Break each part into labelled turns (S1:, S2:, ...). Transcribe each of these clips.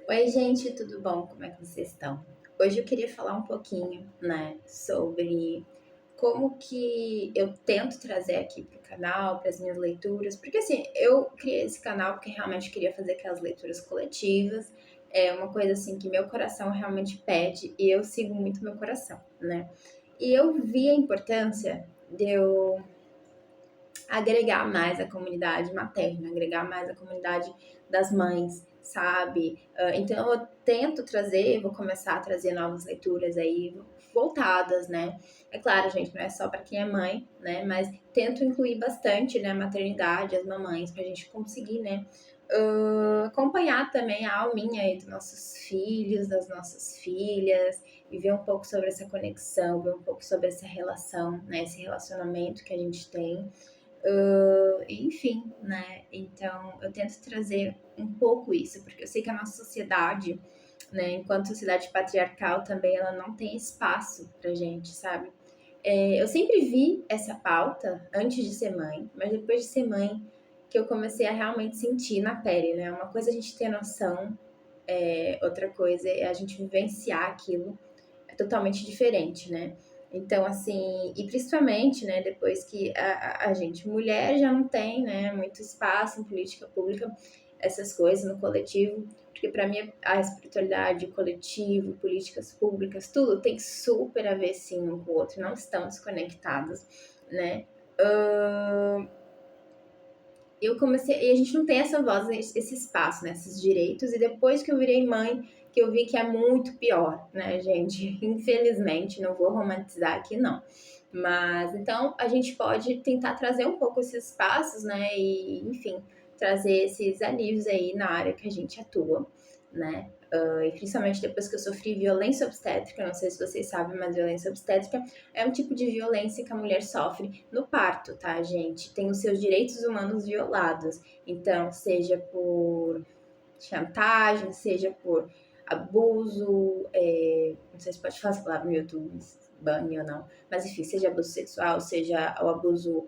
S1: Oi, gente, tudo bom? Como é que vocês estão? Hoje eu queria falar um pouquinho, né, sobre como que eu tento trazer aqui para o canal, para as minhas leituras, porque assim, eu criei esse canal porque realmente queria fazer aquelas leituras coletivas, é uma coisa assim que meu coração realmente pede e eu sigo muito meu coração, né? E eu vi a importância de eu agregar mais a comunidade materna, agregar mais a comunidade das mães, sabe? Então eu tento trazer, vou começar a trazer novas leituras aí voltadas, né? É claro, gente, não é só para quem é mãe, né? Mas tento incluir bastante, né, a maternidade, as mamães, para a gente conseguir, né, acompanhar também a alminha aí dos nossos filhos, das nossas filhas, e ver um pouco sobre essa conexão, ver um pouco sobre essa relação, né, esse relacionamento que a gente tem. Enfim, né? Então eu tento trazer um pouco isso, porque eu sei que a nossa sociedade, né, enquanto sociedade patriarcal também, ela não tem espaço pra gente, sabe? Eu sempre vi essa pauta antes de ser mãe, mas depois de ser mãe que eu comecei a realmente sentir na pele, né? Uma coisa é a gente ter noção, outra coisa é a gente vivenciar aquilo, é totalmente diferente, né? Então, assim, e principalmente, né, depois que a gente, mulher, já não tem, né, muito espaço em política pública, essas coisas no coletivo, porque para mim a espiritualidade, o coletivo, políticas públicas, tudo tem super a ver, sim, um com o outro, não estão desconectados, né? Eu comecei, e a gente não tem essa voz, esse espaço, né, esses direitos, e depois que eu virei mãe, que eu vi que é muito pior, né, gente? Infelizmente, não vou romantizar aqui, não. Mas, então, a gente pode tentar trazer um pouco esses espaços, né, e, enfim, trazer esses alívios aí na área que a gente atua, né? E principalmente depois que eu sofri violência obstétrica, não sei se vocês sabem, mas violência obstétrica é um tipo de violência que a mulher sofre no parto, tá, gente? Tem os seus direitos humanos violados. Então, seja por chantagem, seja por abuso, não sei se pode falar essa palavra no YouTube, banho ou não, mas enfim, seja abuso sexual, seja o abuso,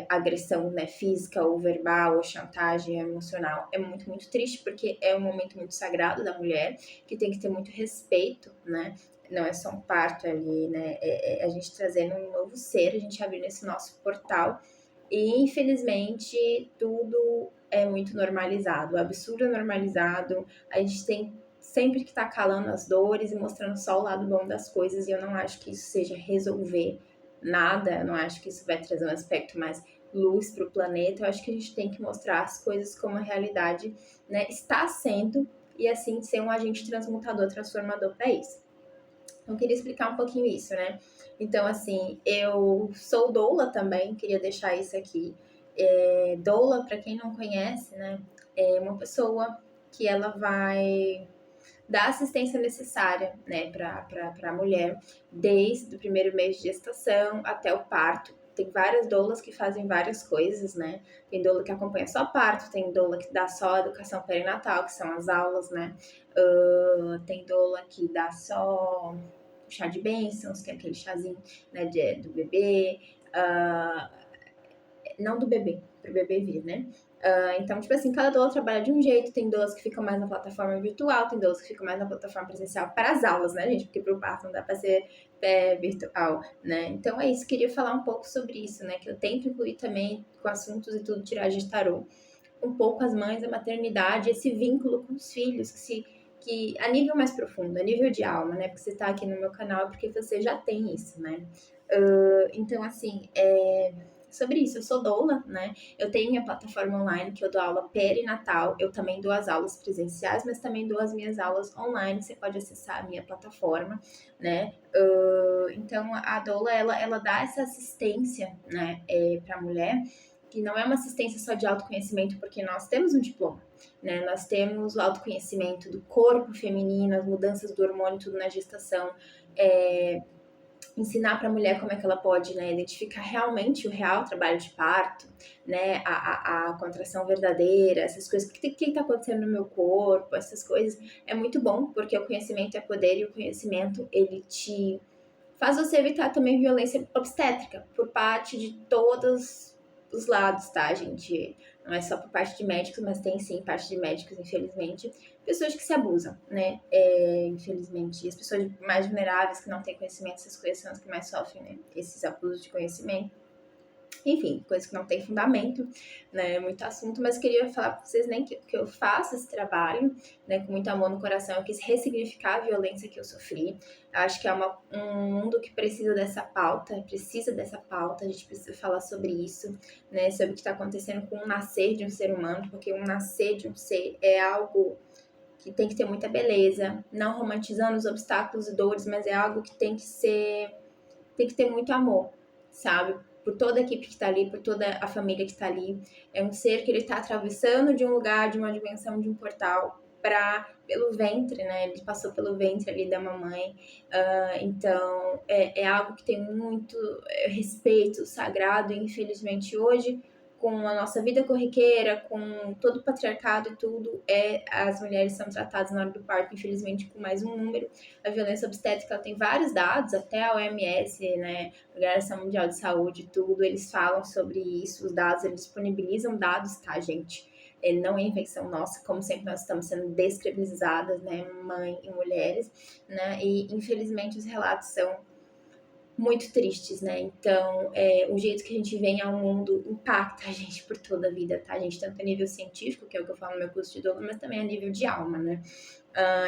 S1: agressão, né, física ou verbal, ou chantagem emocional. É muito, muito triste, porque é um momento muito sagrado da mulher, que tem que ter muito respeito, né? Não é só um parto ali, né? A gente trazendo um novo ser, a gente abrindo esse nosso portal. E infelizmente tudo é muito normalizado, o absurdo é normalizado, a gente tem sempre que estar calando as dores e mostrando só o lado bom das coisas, e eu não acho que isso seja resolver nada, eu não acho que isso vai trazer um aspecto mais luz para o planeta, eu acho que a gente tem que mostrar as coisas como a realidade, né, está sendo, e assim ser um agente transmutador, transformador para isso. Então, eu queria explicar um pouquinho isso, né? Então, assim, eu sou doula também, queria deixar isso aqui. Doula, para quem não conhece, né, é uma pessoa que ela vai dar assistência necessária, né, para a mulher, desde o primeiro mês de gestação até o parto. Tem várias doulas que fazem várias coisas, né? Tem doula que acompanha só parto, tem doula que dá só educação perinatal, que são as aulas, né? Tem doula que dá só chá de bênçãos, que é aquele chazinho, né, do bebê. Não do bebê, pro bebê vir, né? Então, tipo assim, cada doula trabalha de um jeito, tem doulas que ficam mais na plataforma virtual, tem doulas que ficam mais na plataforma presencial para as aulas, né, gente? Porque pro parto não dá para ser virtual, né? Então é isso, queria falar um pouco sobre isso, né? Que eu tento incluir também com assuntos e tudo, tiragem de tarô, um pouco as mães, a maternidade, esse vínculo com os filhos, que a nível mais profundo, a nível de alma, né? Porque você tá aqui no meu canal é porque você já tem isso, né? Então, assim, sobre isso, eu sou doula, né? Eu tenho minha plataforma online que eu dou aula perinatal, eu também dou as aulas presenciais, mas também dou as minhas aulas online, você pode acessar a minha plataforma, né? Então, a doula, ela dá essa assistência, né, para a mulher, que não é uma assistência só de autoconhecimento, porque nós temos um diploma, né? Nós temos o autoconhecimento do corpo feminino, as mudanças do hormônio, tudo na gestação, ensinar para a mulher como é que ela pode, né, identificar realmente o real trabalho de parto, né, a contração verdadeira, essas coisas, o que está acontecendo no meu corpo, essas coisas, é muito bom, porque o conhecimento é poder e o conhecimento, ele te faz você evitar também violência obstétrica por parte de todos os lados, tá, gente? não é só por parte de médicos, mas tem sim parte de médicos, infelizmente, pessoas que se abusam, né? Infelizmente. E as pessoas mais vulneráveis, que não têm conhecimento, essas coisas são as que mais sofrem, né? Esses abusos de conhecimento. Enfim, coisa que não tem fundamento, né? Muito assunto, mas queria falar para vocês nem que eu faço esse trabalho, né? Com muito amor no coração. Eu quis ressignificar a violência que eu sofri. Eu acho que é um mundo que precisa dessa pauta, a gente precisa falar sobre isso, né? Sobre o que está acontecendo com o nascer de um ser humano, porque o nascer de um ser é algo que tem que ter muita beleza, não romantizando os obstáculos e dores, mas é algo que tem que ter muito amor, sabe? Por toda a equipe que tá ali, por toda a família que tá ali. É um ser que ele tá atravessando de um lugar, de uma dimensão, de um portal, pelo ventre, né? Ele passou pelo ventre ali da mamãe. Então, é algo que tem muito respeito sagrado, e infelizmente hoje, com a nossa vida corriqueira, com todo o patriarcado e tudo, as mulheres são tratadas na hora do parto, infelizmente, com mais um número. A violência obstétrica ela tem vários dados, até a OMS, né, a Organização Mundial de Saúde, tudo, eles falam sobre isso, os dados, eles disponibilizam dados, tá, gente? Não é invenção nossa, como sempre nós estamos sendo descredibilizadas, né, mãe e mulheres, né, e infelizmente os relatos são muito tristes, né? Então, o jeito que a gente vem ao mundo impacta a gente por toda a vida, tá, gente? Tanto a nível científico, que é o que eu falo no meu curso de doula, mas também a nível de alma, né?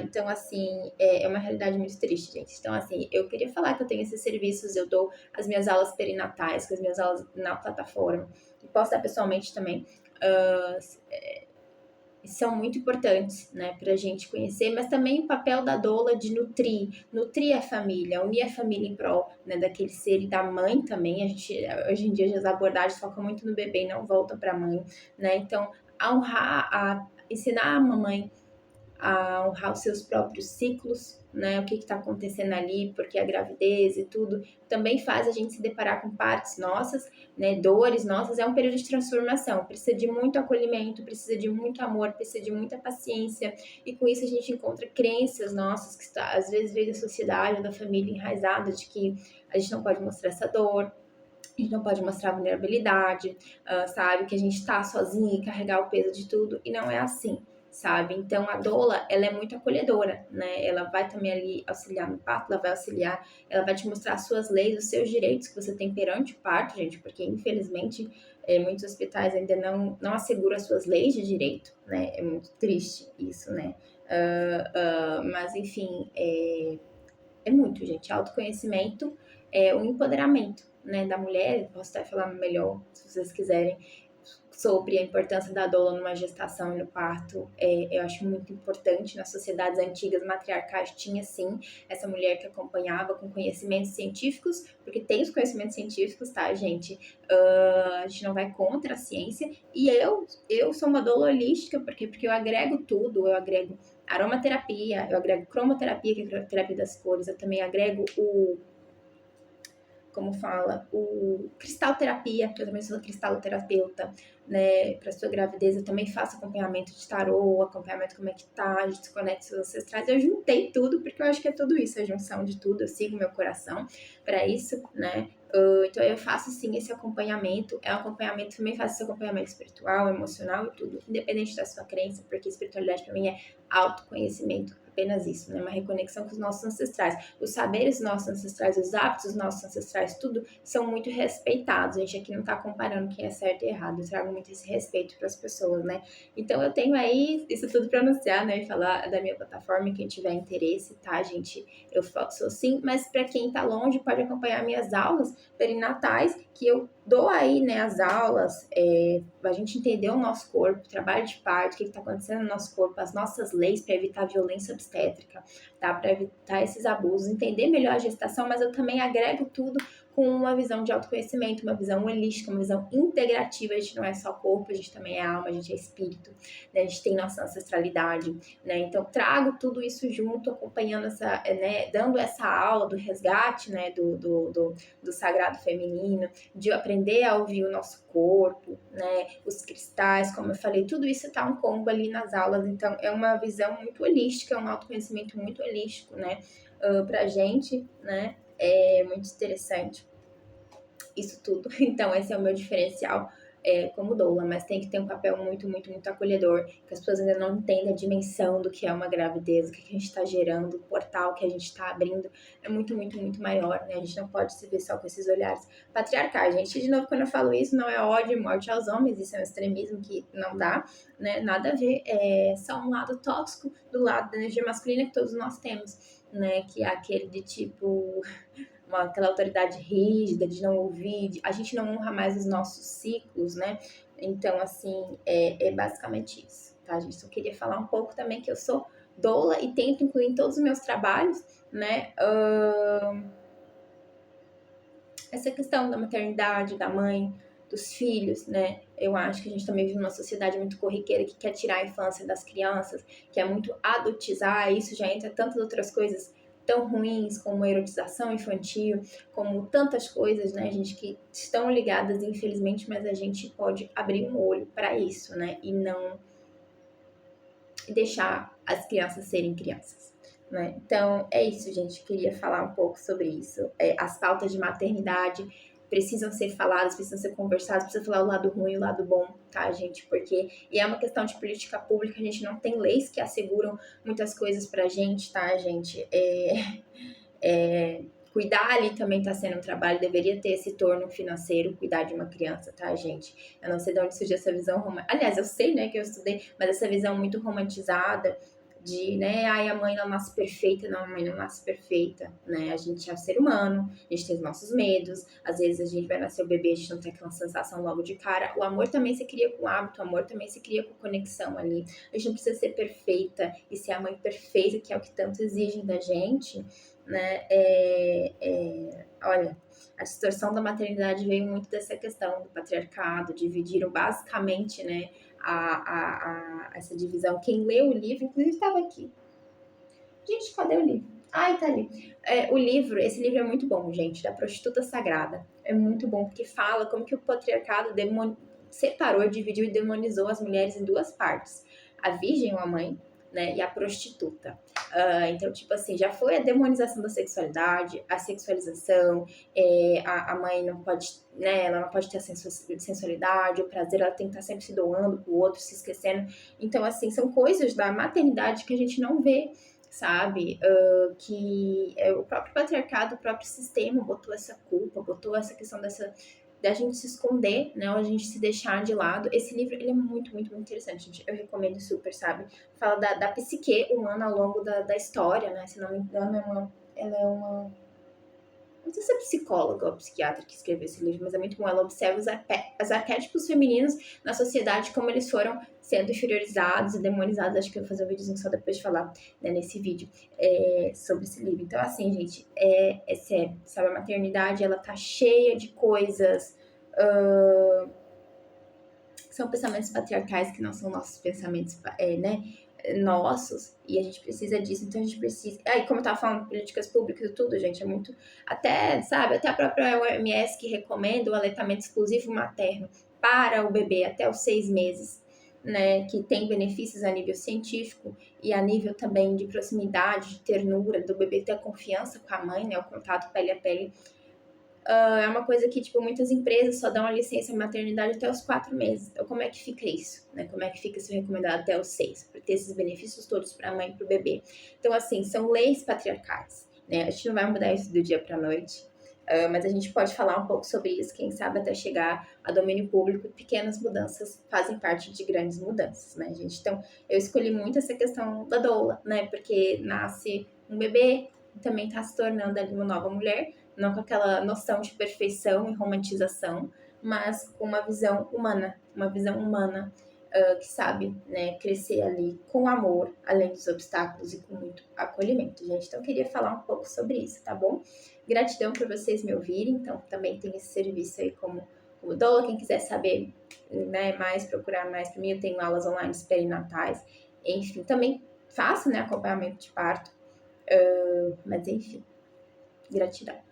S1: Então, assim, é uma realidade muito triste, gente. Então, assim, eu queria falar que eu tenho esses serviços, eu dou as minhas aulas perinatais, com as minhas aulas na plataforma, e posso dar pessoalmente também. Uh, São muito importantes, né, para a gente conhecer, mas também o papel da doula de nutrir a família, unir a família em prol, né, daquele ser e da mãe também. A gente, hoje em dia, as abordagens focam muito no bebê e não voltam para a mãe, né? Então, ensinar a mamãe a honrar os seus próprios ciclos, né? O que está acontecendo ali, porque a gravidez e tudo também faz a gente se deparar com partes nossas, né? Dores nossas. É um período de transformação. Precisa de muito acolhimento, precisa de muito amor, precisa de muita paciência. E com isso a gente encontra crenças nossas que está, às vezes veio da sociedade, da família enraizada de que a gente não pode mostrar essa dor. A gente não pode mostrar vulnerabilidade, sabe? Que a gente tá sozinha e carregar o peso de tudo. E não é assim, sabe? Então, a doula, ela é muito acolhedora, né? Ela vai também ali auxiliar no parto, ela vai auxiliar, ela vai te mostrar as suas leis, os seus direitos que você tem perante o parto, gente, porque, infelizmente, muitos hospitais ainda não asseguram as suas leis de direito, né? É muito triste isso, né? Mas, enfim, é muito, gente. Autoconhecimento é o empoderamento, né, da mulher. Posso até falar melhor, se vocês quiserem, sobre a importância da doula numa gestação e no parto. Eu acho muito importante. Nas sociedades antigas matriarcais tinha sim essa mulher que acompanhava com conhecimentos científicos, porque tem os conhecimentos científicos, tá, gente? A gente não vai contra a ciência. E eu sou uma doula holística, porque eu agrego tudo, eu agrego aromaterapia, eu agrego cromoterapia, que é a terapia das cores, eu também agrego o cristalterapia, que eu também sou cristaloterapeuta, né, para sua gravidez, eu também faço acompanhamento de tarô, acompanhamento como é que tá, a gente se conecta com os ancestrais, eu juntei tudo, porque eu acho que é tudo isso, a junção de tudo, eu sigo meu coração para isso, né, então eu faço sim esse acompanhamento, também faço esse acompanhamento espiritual, emocional e tudo, independente da sua crença, porque espiritualidade para mim é autoconhecimento, apenas isso, né? Uma reconexão com os nossos ancestrais. Os saberes dos nossos ancestrais, os hábitos dos nossos ancestrais, tudo são muito respeitados. A gente aqui não tá comparando quem é certo e errado. Eu trago muito esse respeito para as pessoas, né? Então eu tenho aí isso tudo para anunciar, né? E falar da minha plataforma, quem tiver interesse, tá, gente? Eu sou sim, mas para quem tá longe, pode acompanhar minhas aulas perinatais, que eu dou aí, né, as aulas, a gente entender o nosso corpo, o trabalho de parto, o que está acontecendo no nosso corpo, as nossas leis para evitar violência obstétrica, tá? Para evitar esses abusos, entender melhor a gestação, mas eu também agrego tudo com uma visão de autoconhecimento, uma visão holística, uma visão integrativa. A gente não é só corpo, a gente também é alma, a gente é espírito, né? A gente tem nossa ancestralidade, né? Então, trago tudo isso junto, acompanhando né, dando essa aula do resgate, né, do sagrado feminino, de aprender a ouvir o nosso corpo, né, os cristais, como eu falei, tudo isso tá um combo ali nas aulas. Então, é uma visão muito holística, um autoconhecimento muito holístico, né, pra gente, né? É muito interessante isso tudo. Então, esse é o meu diferencial como doula, mas tem que ter um papel muito, muito, muito acolhedor, que as pessoas ainda não entendem a dimensão do que é uma gravidez, o que a gente está gerando, o portal que a gente está abrindo é muito, muito, muito maior, né? A gente não pode se ver só com esses olhares patriarcais. Gente, de novo, quando eu falo isso, não é ódio e morte aos homens, isso é um extremismo que não dá, né? Nada a ver, é só um lado tóxico do lado da energia masculina que todos nós temos, né? Que é aquele de tipo aquela autoridade rígida, de não ouvir, a gente não honra mais os nossos ciclos, né? Então, assim, é basicamente isso, tá, gente? Só queria falar um pouco também que eu sou doula e tento incluir em todos os meus trabalhos, né? Essa questão da maternidade, da mãe, dos filhos, né? Eu acho que a gente também vive numa sociedade muito corriqueira que quer tirar a infância das crianças, que é muito adultizar, e isso já entra tantas outras coisas tão ruins como a erotização infantil, como tantas coisas, né, gente, que estão ligadas, infelizmente, mas a gente pode abrir um olho para isso, né, e não deixar as crianças serem crianças, né? Então, é isso, gente, eu queria falar um pouco sobre isso. As pautas de maternidade precisam ser faladas, precisam ser conversadas, precisa falar o lado ruim e o lado bom, tá, gente? Porque e é uma questão de política pública, a gente não tem leis que asseguram muitas coisas pra gente, tá, gente? Cuidar ali também tá sendo um trabalho, deveria ter esse torno financeiro, cuidar de uma criança, tá, gente? Eu não sei de onde surgiu essa visão romântica. Aliás, eu sei, né, que eu estudei, mas essa visão muito romantizada de, né, ai, a mãe não nasce perfeita, não, a mãe não nasce perfeita, né? A gente é um ser humano, a gente tem os nossos medos, às vezes a gente vai nascer o bebê, a gente não tem aquela sensação logo de cara. O amor também se cria com hábito, o amor também se cria com conexão ali. A gente não precisa ser perfeita e ser a mãe perfeita, que é o que tanto exigem da gente, né? Olha, a distorção da maternidade veio muito dessa questão do patriarcado, dividiram basicamente, né, essa divisão. Quem leu o livro, inclusive estava aqui. Gente, cadê o livro? Ai, tá ali. Esse livro é muito bom, gente, da Prostituta Sagrada. É muito bom, porque fala como que o patriarcado separou, dividiu e demonizou as mulheres em duas partes. A virgem, ou a mãe, né, e a prostituta. Então, tipo assim, já foi a demonização da sexualidade, a sexualização, a mãe não pode, né, ela não pode ter a sensualidade, o prazer, ela tem que estar sempre se doando pro outro, se esquecendo. Então, assim, são coisas da maternidade que a gente não vê, sabe? Que o próprio patriarcado, o próprio sistema botou essa culpa, botou essa questão da gente se esconder, né, ou a gente se deixar de lado. Esse livro, ele é muito, muito, muito interessante, gente. Eu recomendo super, sabe? Fala da psique humana ao longo da história, né? Se não me engano, ela é uma... Não sei se é psicóloga ou psiquiatra que escreveu esse livro, mas é muito bom. Ela observa os arquétipos femininos na sociedade, como eles foram sendo inferiorizados e demonizados. Acho que eu vou fazer um videozinho só depois de falar, né, nesse vídeo, sobre esse livro. Então, assim, gente, é sério, sabe? A maternidade, ela tá cheia de coisas... são pensamentos patriarcais que não são nossos pensamentos, né? Nossos, e a gente precisa disso, então a gente precisa. Aí, como eu tava falando, políticas públicas e tudo, gente, é muito. Até, sabe, até a própria OMS que recomenda o aleitamento exclusivo materno para o bebê até os 6 meses, né? Que tem benefícios a nível científico e a nível também de proximidade, de ternura, do bebê ter confiança com a mãe, né? O contato pele a pele. É uma coisa que, tipo, muitas empresas só dão a licença maternidade até os 4 meses. Então, como é que fica isso? Né? Como é que fica se recomendado até os 6? Para ter esses benefícios todos para a mãe e para o bebê. Então, assim, são leis patriarcais, né? A gente não vai mudar isso do dia para a noite, mas a gente pode falar um pouco sobre isso, quem sabe até chegar a domínio público. Pequenas mudanças fazem parte de grandes mudanças, né, gente? Então, eu escolhi muito essa questão da doula, né? Porque nasce um bebê e também está se tornando ali uma nova mulher, não com aquela noção de perfeição e romantização, mas com uma visão humana, que sabe, né, crescer ali com amor, além dos obstáculos e com muito acolhimento, gente. Então, eu queria falar um pouco sobre isso, tá bom? Gratidão por vocês me ouvirem, então também tem esse serviço aí como doula. Quem quiser saber, né, mais, procurar mais para mim, eu tenho aulas online perinatais, enfim, também faço, né, acompanhamento de parto, mas enfim, gratidão.